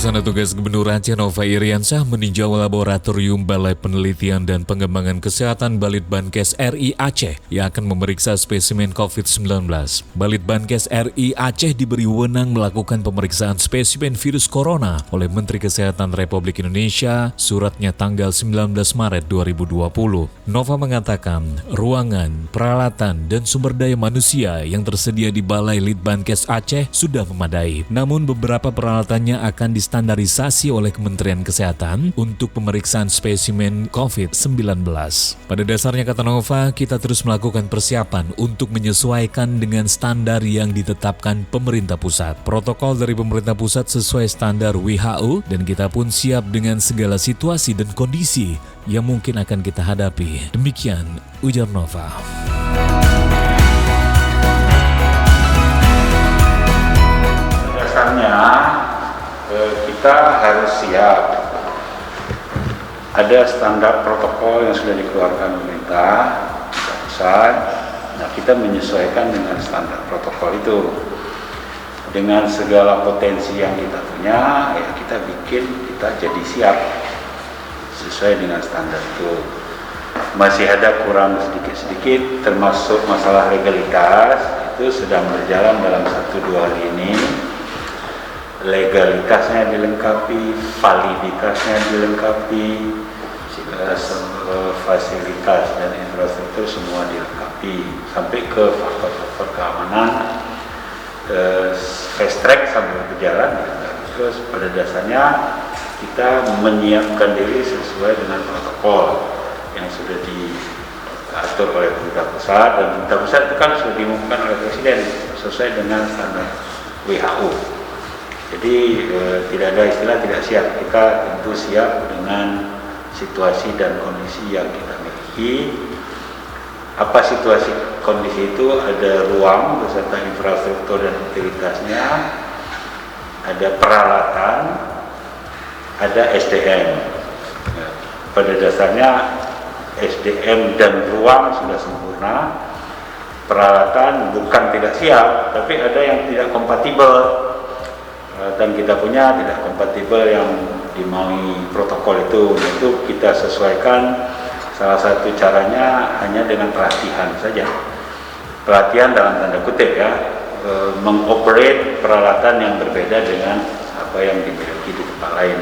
Pelaksana tugas Gubernur Aceh Nova Iriansyah meninjau laboratorium Balai Penelitian dan Pengembangan Kesehatan Balitbangkes RI Aceh yang akan memeriksa spesimen COVID-19. Balitbangkes RI Aceh diberi wewenang melakukan pemeriksaan spesimen virus corona oleh Menteri Kesehatan Republik Indonesia, suratnya tanggal 19 Maret 2020. Nova mengatakan, ruangan, peralatan, dan sumber daya manusia yang tersedia di Balai Litbangkes Aceh sudah memadai. Namun beberapa peralatannya akan distandarisasi oleh Kementerian Kesehatan untuk pemeriksaan spesimen COVID-19. Pada dasarnya, kata Nova, kita terus melakukan persiapan untuk menyesuaikan dengan standar yang ditetapkan pemerintah pusat. Protokol dari pemerintah pusat sesuai standar WHO dan kita pun siap dengan segala situasi dan kondisi yang mungkin akan kita hadapi. Demikian ujar Nova. Dasarnya kita harus siap. Ada standar protokol yang sudah dikeluarkan pemerintah pusat. Nah, kita menyesuaikan dengan standar protokol itu. Dengan segala potensi yang kita punya, ya kita jadi siap sesuai dengan standar itu. Masih ada kurang sedikit-sedikit, termasuk masalah legalitas, itu sedang berjalan dalam 1-2 hari ini. Legalitasnya dilengkapi, validitasnya dilengkapi, fasilitas dan infrastruktur semua dilengkapi, sampai ke faktor-faktor keamanan. Fast track sambil berjalan. Terus pada dasarnya kita menyiapkan diri sesuai dengan protokol yang sudah diatur oleh pemerintah pusat, dan pemerintah pusat itu kan sudah diumumkan oleh Presiden sesuai dengan standar WHO. Jadi tidak ada istilah tidak siap, kita tentu siap dengan situasi dan kondisi yang kita miliki. Apa situasi kondisi itu? Ada ruang beserta infrastruktur dan utilitasnya, ada peralatan, ada SDM. Pada dasarnya SDM dan ruang sudah sempurna. Peralatan bukan tidak siap, tapi ada yang tidak kompatibel. Dan kita punya tidak kompatibel yang dimaui protokol itu kita sesuaikan. Salah satu caranya hanya dengan pelatihan saja, pelatihan dalam tanda kutip ya, mengoperate peralatan yang berbeda dengan apa yang dimiliki di tempat lain.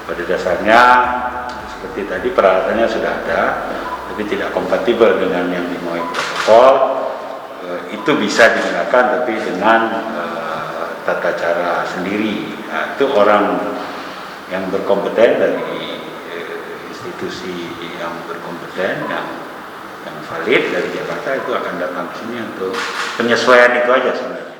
Pada dasarnya seperti tadi peralatannya sudah ada, tapi tidak kompatibel dengan yang dimaui protokol. Itu bisa digunakan tapi dengan tata cara sendiri. Nah, itu orang yang berkompeten dari institusi yang berkompeten, yang valid dari Jakarta itu akan datang ke sini untuk penyesuaian itu aja sebenarnya.